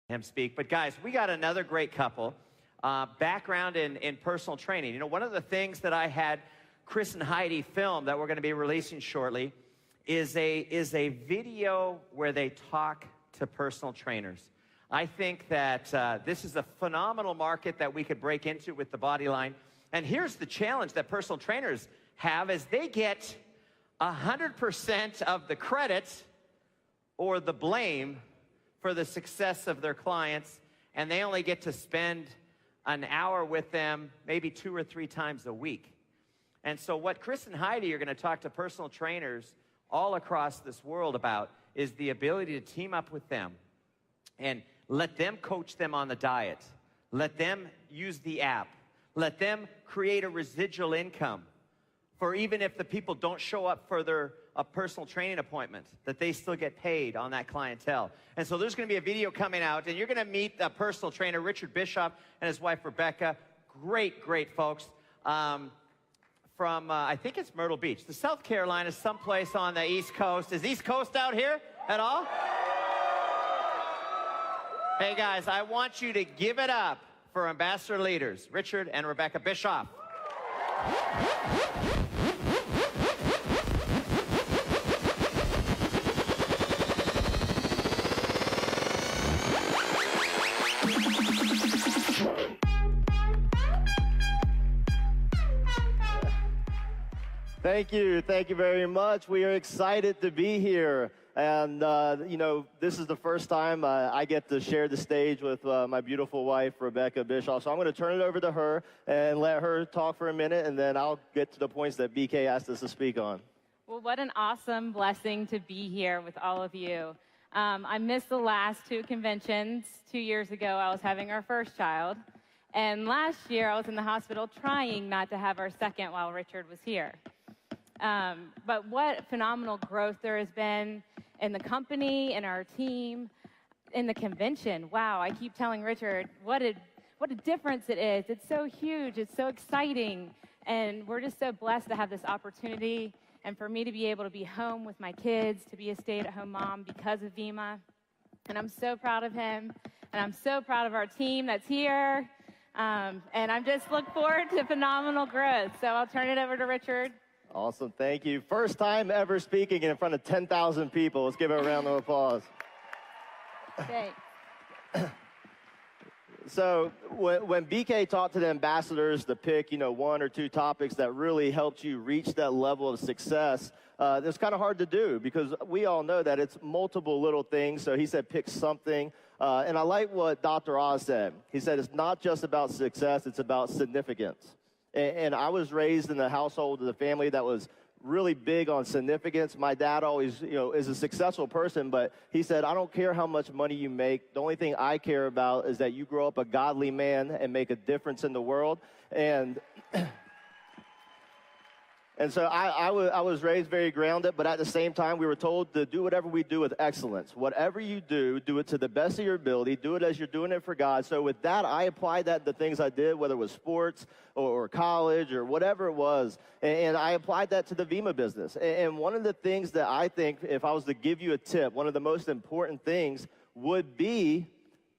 him speak. But guys, we got another great couple. Background in personal training. You know, one of the things that I had Chris and Heidi film that we're going to be releasing shortly is a video where they talk to personal trainers. I think that this is a phenomenal market that we could break into with the body line. And here's the challenge that personal trainers have is they get 100% of the credit or the blame for the success of their clients, and they only get to spend an hour with them maybe 2 or 3 times a week. And so what Chris and Heidi are going to talk to personal trainers all across this world about is the ability to team up with them and let them coach them on the diet. Let them use the app. Let them create a residual income for even if the people don't show up for their personal training appointment, that they still get paid on that clientele. And so there's going to be a video coming out, and you're going to meet a personal trainer, Richard Bischoff, and his wife, Rebekah. Great, great folks. From, I think it's Myrtle Beach, the South Carolina, someplace on the East Coast. Is East Coast out here at all? Hey, guys, I want you to give it up for ambassador leaders, Richard and Rebekah Bischoff. Thank you very much. We are excited to be here. And, you know, this is the first time I get to share the stage with my beautiful wife, Rebekah Bischoff. So I'm going to turn it over to her and let her talk for a minute, and then I'll get to the points that BK asked us to speak on. Well, what an awesome blessing to be here with all of you. I missed the last 2 conventions. 2 years ago, I was having our first child. And last year, I was in the hospital trying not to have our second while Richard was here. But what phenomenal growth there has been in the company, in our team, in the convention. Wow, I keep telling Richard what a difference it is. It's so huge. It's so exciting. And we're just so blessed to have this opportunity and for me to be able to be home with my kids, to be a stay-at-home mom because of Vemma. And I'm so proud of him. And I'm so proud of our team that's here. And I'm just look forward to phenomenal growth. So I'll turn it over to Richard. Awesome, thank you. First time ever speaking in front of 10,000 people. Let's give it a round of applause. Thanks. So when BK talked to the ambassadors to pick, you know, 1 or 2 topics that really helped you reach that level of success, it's kind of hard to do because we all know that it's multiple little things. So he said pick something. And I like what Dr. Oz said. He said it's not just about success, it's about significance. And I was raised in a household with a family that was really big on significance. My dad always, you know, is a successful person, but he said, I don't care how much money you make. The only thing I care about is that you grow up a godly man and make a difference in the world. And so I was raised very grounded, but at the same time, we were told to do whatever we do with excellence. Whatever you do it to the best of your ability. Do it as you're doing it for God. So with that, I applied that to the things I did, whether it was sports or college or whatever it was. And I applied that to the Vemma business. And one of the things that I think, if I was to give you a tip, one of the most important things would be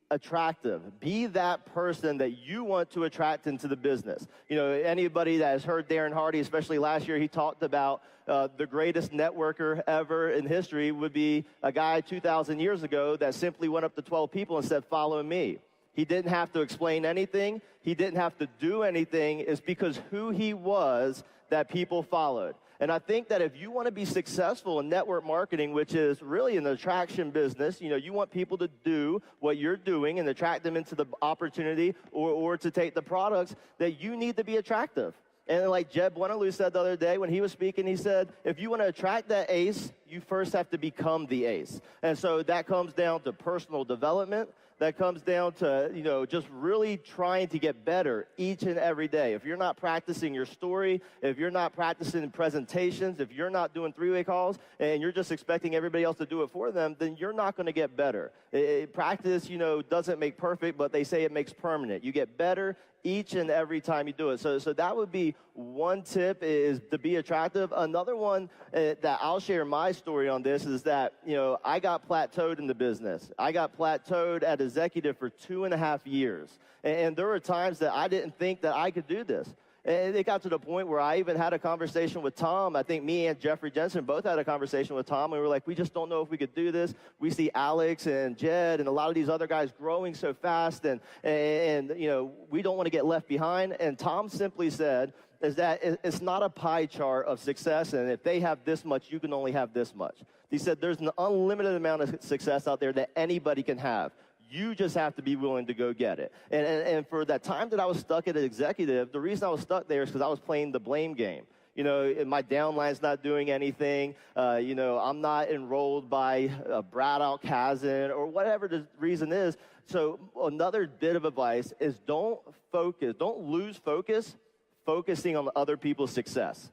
attractive. Be that person that you want to attract into the business. You know, anybody that has heard Darren Hardy, especially last year, he talked about the greatest networker ever in history would be a guy 2,000 years ago that simply went up to 12 people and said, follow me. He didn't have to explain anything. He didn't have to do anything. It's because who he was that people followed. And I think that if you want to be successful in network marketing, which is really an attraction business, you know, you want people to do what you're doing and attract them into the opportunity or to take the products, that you need to be attractive. And like Jeb Buenalou said the other day when he was speaking, he said, if you want to attract that ace, you first have to become the ace. And so that comes down to personal development. That comes down to, you know, just really trying to get better each and every day. If you're not practicing your story, if you're not practicing presentations, if you're not doing 3-way calls, and you're just expecting everybody else to do it for them, then you're not going to get better. Practice, you know, doesn't make perfect, but they say it makes permanent. You get better each and every time you do it. So that would be one tip, is to be attractive. Another one that I'll share my story. story on this is that, I got plateaued in the business. I got plateaued at executive for 2.5 years. And there were times that I didn't think that I could do this. And it got to the point where I even had a conversation with Tom. I think me and Jeffrey Jensen both had a conversation with Tom. And we were like, we just don't know if we could do this. We see Alex and Jed and a lot of these other guys growing so fast. And we don't want to get left behind. And Tom simply said, is that it's not a pie chart of success. And if they have this much, you can only have this much. He said, there's an unlimited amount of success out there that anybody can have. You just have to be willing to go get it. And for that time that I was stuck at executive, the reason I was stuck there is because I was playing the blame game. My downline's not doing anything. I'm not enrolled by Brad Alcazan or whatever the reason is. So another bit of advice is don't lose focus focusing on other people's success.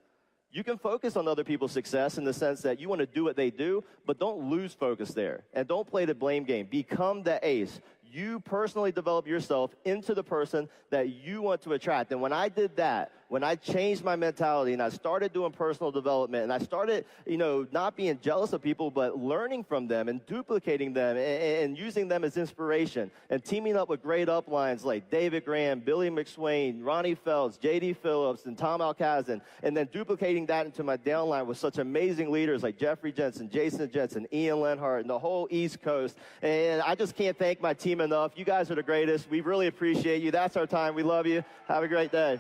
You can focus on other people's success in the sense that you want to do what they do, but don't lose focus there. And don't play the blame game. Become the ace. You personally develop yourself into the person that you want to attract. And when I did that, when I changed my mentality and I started doing personal development and I started, not being jealous of people, but learning from them and duplicating them and using them as inspiration and teaming up with great uplines like David Graham, Billy McSwain, Ronnie Phelps, J.D. Phillips, and Tom Alcazan, and then duplicating that into my downline with such amazing leaders like Jeffrey Jensen, Jason Jensen, Ian Lenhart, and the whole East Coast. And I just can't thank my team enough. You guys are the greatest. We really appreciate you. That's our time. We love you. Have a great day.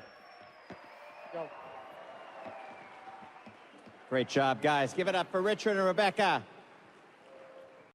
Great job, guys. Give it up for Richard and Rebekah.